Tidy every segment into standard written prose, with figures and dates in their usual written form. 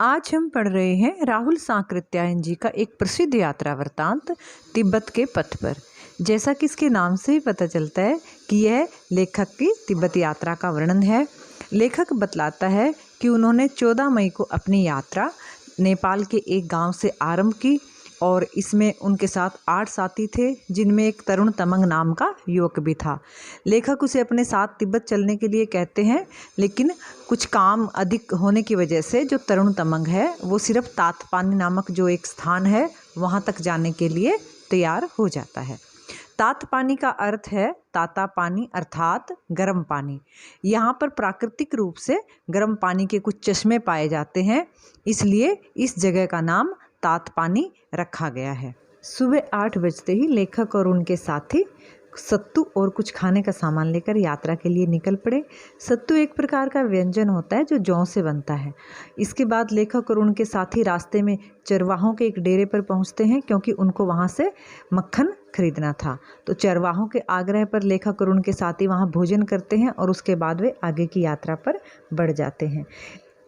आज हम पढ़ रहे हैं राहुल सांकृत्यायन जी का एक प्रसिद्ध यात्रा वृत्तांत तिब्बत के पथ पर। जैसा कि इसके नाम से ही पता चलता है कि यह लेखक की तिब्बत यात्रा का वर्णन है। लेखक बतलाता है कि उन्होंने 14 मई को अपनी यात्रा नेपाल के एक गांव से आरंभ की और इसमें उनके साथ 8 साथी थे, जिनमें एक तरुण तमंग नाम का युवक भी था। लेखक उसे अपने साथ तिब्बत चलने के लिए कहते हैं, लेकिन कुछ काम अधिक होने की वजह से जो तरुण तमंग है वो सिर्फ तातपानी नामक जो एक स्थान है वहाँ तक जाने के लिए तैयार हो जाता है। तातपानी का अर्थ है ताता पानी अर्थात गर्म पानी। यहाँ पर प्राकृतिक रूप से गर्म पानी के कुछ चश्मे पाए जाते हैं, इसलिए इस जगह का नाम तातपानी रखा गया है। सुबह 8 बजते ही लेखक और उनके साथी सत्तू और कुछ खाने का सामान लेकर यात्रा के लिए निकल पड़े। सत्तू एक प्रकार का व्यंजन होता है जो जौ से बनता है। इसके बाद लेखक और उनके साथी रास्ते में चरवाहों के एक डेरे पर पहुंचते हैं, क्योंकि उनको वहां से मक्खन खरीदना था। तो चरवाहों के आग्रह पर लेखक और उनके साथी वहां भोजन करते हैं और उसके बाद वे आगे की यात्रा पर बढ़ जाते हैं।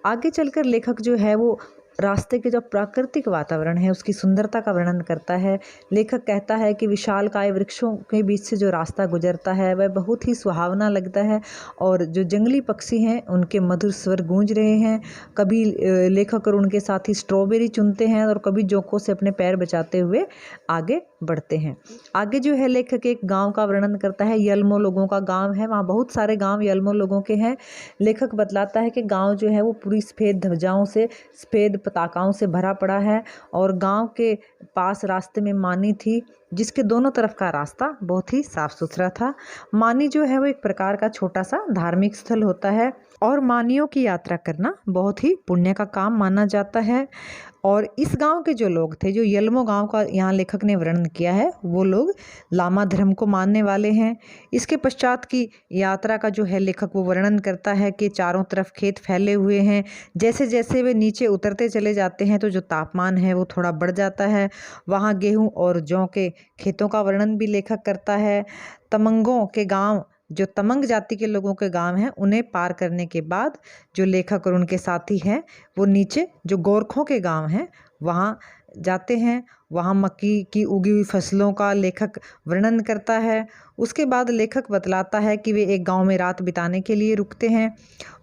आगे चलकर लेखक जो है वो रास्ते के जो प्राकृतिक वातावरण है उसकी सुंदरता का वर्णन करता है। लेखक कहता है कि विशालकाय वृक्षों के बीच से जो रास्ता गुजरता है वह बहुत ही सुहावना लगता है और जो जंगली पक्षी हैं उनके मधुर स्वर गूंज रहे हैं। कभी लेखक और उनके साथी स्ट्रॉबेरी चुनते हैं और कभी जोंकों से अपने पैर बचाते हुए आगे बढ़ते हैं। आगे जो है लेखक एक गांव का वर्णन करता है। यल्मो लोगों का गांव है, वहाँ बहुत सारे गांव यल्मो लोगों के हैं। लेखक बतलाता है कि गांव जो है वो पूरी सफ़ेद ध्वजाओं से, सफ़ेद पताकाओं से भरा पड़ा है और गांव के पास रास्ते में मानी थी, जिसके दोनों तरफ का रास्ता बहुत ही साफ सुथरा था। मानी जो है वो एक प्रकार का छोटा सा धार्मिक स्थल होता है और मानियों की यात्रा करना बहुत ही पुण्य का काम माना जाता है। और इस गांव के जो लोग थे, जो यल्मो गांव का यहाँ लेखक ने वर्णन किया है, वो लोग लामा धर्म को मानने वाले हैं। इसके पश्चात की यात्रा का जो है लेखक वो वर्णन करता है कि चारों तरफ खेत फैले हुए हैं। जैसे जैसे वे नीचे उतरते चले जाते हैं तो जो तापमान है वो थोड़ा बढ़ जाता है। वहाँ गेहूँ और जौ के खेतों का वर्णन भी लेखक करता है। तमंगों के गांव, जो तमंग जाति के लोगों के गांव हैं, उन्हें पार करने के बाद जो लेखक और उनके साथी हैं वो नीचे जो गोरखों के गांव हैं वहाँ जाते हैं। वहाँ मक्की की उगी हुई फसलों का लेखक वर्णन करता है। उसके बाद लेखक बतलाता है कि वे एक गांव में रात बिताने के लिए रुकते हैं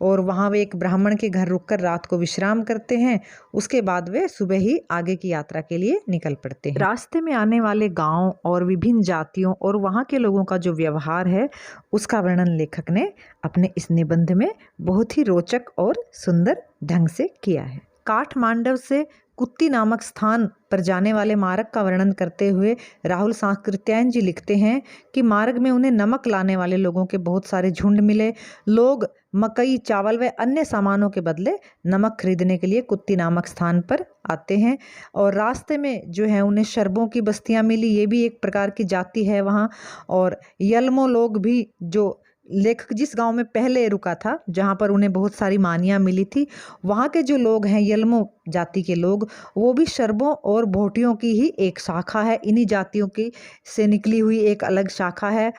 और वहाँ वे एक ब्राह्मण के घर रुककर रात को विश्राम करते हैं। उसके बाद वे सुबह ही आगे की यात्रा के लिए निकल पड़ते हैं। रास्ते में आने वाले गांव और विभिन्न जातियों और वहाँ के लोगों का जो व्यवहार है उसका वर्णन लेखक ने अपने इस निबंध में बहुत ही रोचक और सुंदर ढंग से किया है। काठमांडव से कुत्ती नामक स्थान पर जाने वाले मार्ग का वर्णन करते हुए राहुल सांकृत्यायन जी लिखते हैं कि मार्ग में उन्हें नमक लाने वाले लोगों के बहुत सारे झुंड मिले। लोग मकई, चावल व अन्य सामानों के बदले नमक खरीदने के लिए कुत्ती नामक स्थान पर आते हैं और रास्ते में जो है उन्हें शरबों की बस्तियां मिली। ये भी एक प्रकार की जाति है वहाँ। और यल्मो लोग भी, जो लेखक जिस गांव में पहले रुका था जहां पर उन्हें बहुत सारी मानियां मिली थी, वहां के जो लोग हैं यल्मो जाति के लोग, वो भी शरबों और भोटियों की ही एक शाखा है। इन्हीं जातियों की से निकली हुई एक अलग शाखा है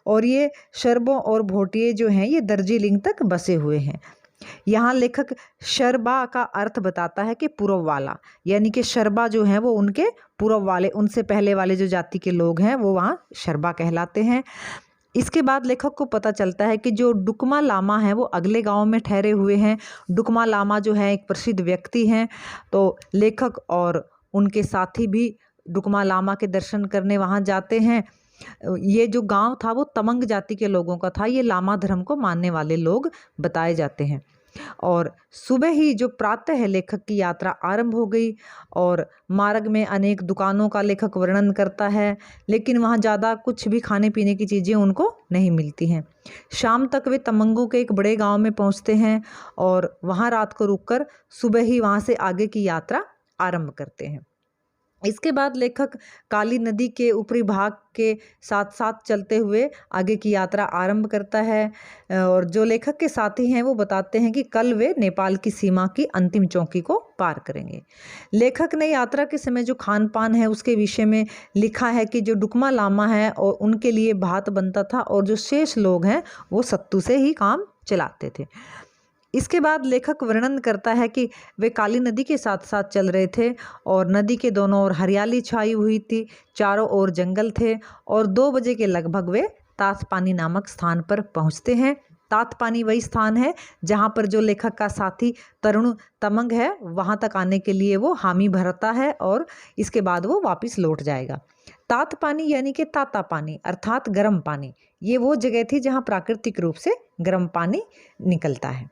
और ये शरबों और भोटिये जो हैं ये दार्जिलिंग तक बसे हुए हैं। यहाँ लेखक शरबा का अर्थ बताता है कि पूर्व वाला, यानी कि शरबा जो है वो उनके पूर्व वाले, उनसे पहले वाले जो जाति के लोग हैं वो वहाँ शरबा कहलाते हैं। इसके बाद लेखक को पता चलता है कि जो डुकमा लामा है वो अगले गांव में ठहरे हुए हैं। डुकमा लामा जो है एक प्रसिद्ध व्यक्ति हैं, तो लेखक और उनके साथी भी डुकमा लामा के दर्शन करने वहां जाते हैं। ये जो गांव था वो तमंग जाति के लोगों का था। ये लामा धर्म को मानने वाले लोग बताए जाते हैं। और सुबह ही जो प्रातः है लेखक की यात्रा आरंभ हो गई और मार्ग में अनेक दुकानों का लेखक वर्णन करता है, लेकिन वहाँ ज़्यादा कुछ भी खाने पीने की चीज़ें उनको नहीं मिलती हैं। शाम तक वे तमंगों के एक बड़े गांव में पहुँचते हैं और वहाँ रात को रुककर सुबह ही वहाँ से आगे की यात्रा आरंभ करते हैं। इसके बाद लेखक काली नदी के ऊपरी भाग के साथ साथ चलते हुए आगे की यात्रा आरंभ करता है और जो लेखक के साथी हैं वो बताते हैं कि कल वे नेपाल की सीमा की अंतिम चौकी को पार करेंगे। लेखक ने यात्रा के समय जो खान पान है उसके विषय में लिखा है कि जो डुकमा लामा है और उनके लिए भात बनता था और जो शेष लोग हैं वो सत्तू से ही काम चलाते थे। इसके बाद लेखक वर्णन करता है कि वे काली नदी के साथ साथ चल रहे थे और नदी के दोनों ओर हरियाली छाई हुई थी, चारों ओर जंगल थे और 2 बजे के लगभग वे तातपानी नामक स्थान पर पहुंचते हैं। तातपानी वही स्थान है जहां पर जो लेखक का साथी तरुण तमंग है वहां तक आने के लिए वो हामी भरता है और इसके बाद वो वापस लौट जाएगा। तातपानी यानी कि ताता पानी अर्थात गर्म पानी, ये वो जगह थी जहां प्राकृतिक रूप से गर्म पानी निकलता है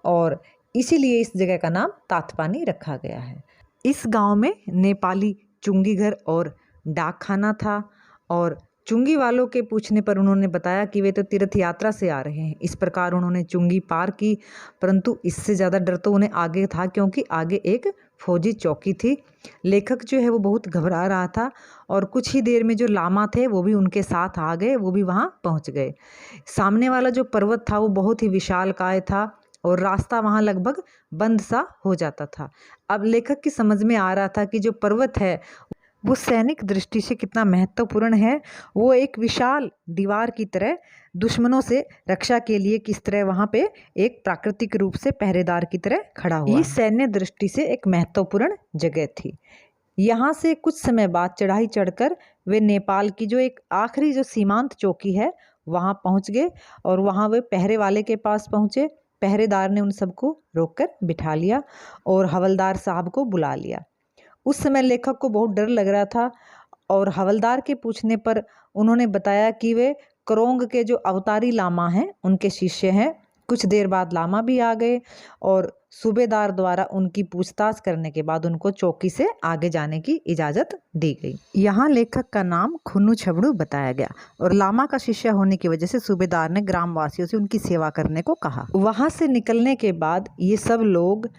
और इसीलिए इस जगह का नाम तातपानी रखा गया है। इस गांव में नेपाली चुंगी घर और डाकखाना था और चुंगी वालों के पूछने पर उन्होंने बताया कि वे तो तीर्थ यात्रा से आ रहे हैं। इस प्रकार उन्होंने चुंगी पार की, परंतु इससे ज़्यादा डर तो उन्हें आगे था क्योंकि आगे एक फौजी चौकी थी। लेखक जो है वो बहुत घबरा रहा था और कुछ ही देर में जो लामा थे वो भी उनके साथ आ गए, वो भी वहाँ पहुँच गए। सामने वाला जो पर्वत था वो बहुत ही विशालकाय था और रास्ता वहाँ लगभग बंद सा हो जाता था। अब लेखक की समझ में आ रहा था कि जो पर्वत है वो सैनिक दृष्टि से कितना महत्वपूर्ण है। वो एक विशाल दीवार की तरह दुश्मनों से रक्षा के लिए किस तरह वहाँ पे एक प्राकृतिक रूप से पहरेदार की तरह खड़ा हुआ। ये सैन्य दृष्टि से एक महत्वपूर्ण जगह थी। यहाँ से कुछ समय बाद चढ़ाई चढ़कर वे नेपाल की जो एक आखिरी जो सीमांत चौकी है वहाँ पहुँच गए और वहाँ वे पहरे वाले के पास पहुँचे। पहरेदार ने उन सबको रोककर बिठा लिया और हवलदार साहब को बुला लिया। उस समय लेखक को बहुत डर लग रहा था और हवलदार के पूछने पर उन्होंने बताया कि वे करोंग के जो अवतारी लामा हैं उनके शिष्य हैं। कुछ देर बाद लामा भी आ गए और सूबेदार द्वारा उनकी पूछताछ करने के बाद उनको चौकी से आगे जाने की इजाज़त दी गई। यहाँ लेखक का नाम खुन्नू छबड़ू बताया गया और लामा का शिष्य होने की वजह से सूबेदार ने ग्रामवासियों से उनकी सेवा करने को कहा। वहाँ से निकलने के बाद ये सब लोग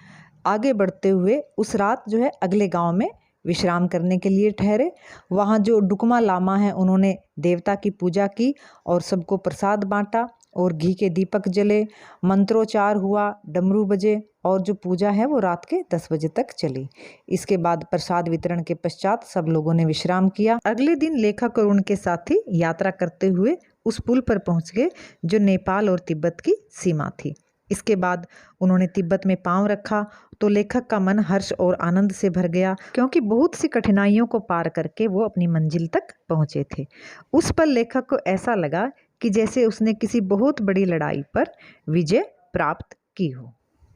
आगे बढ़ते हुए उस रात जो है अगले गांव में विश्राम करने के लिए ठहरे। वहाँ जो डुकमा लामा है उन्होंने देवता की पूजा की और सबको प्रसाद बांटा और घी के दीपक जले, मंत्रोच्चार हुआ, डमरू बजे और जो पूजा है वो रात के 10 बजे तक चली। इसके बाद प्रसाद वितरण के पश्चात सब लोगों ने विश्राम किया। अगले दिन लेखक और उनके साथी यात्रा करते हुए उस पुल पर पहुंच गए जो नेपाल और तिब्बत की सीमा थी। इसके बाद उन्होंने तिब्बत में पांव रखा तो लेखक का मन हर्ष और आनंद से भर गया क्योंकि बहुत सी कठिनाइयों को पार करके वो अपनी मंजिल तक पहुंचे थे। उस पर लेखक को ऐसा लगा कि जैसे उसने किसी बहुत बड़ी लड़ाई पर विजय प्राप्त की हो।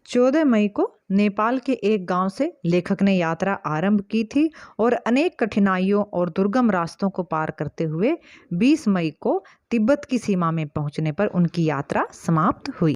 14 मई को नेपाल के एक गांव से लेखक ने यात्रा आरंभ की थी और अनेक कठिनाइयों और दुर्गम रास्तों को पार करते हुए 20 मई को तिब्बत की सीमा में पहुंचने पर उनकी यात्रा समाप्त हुई।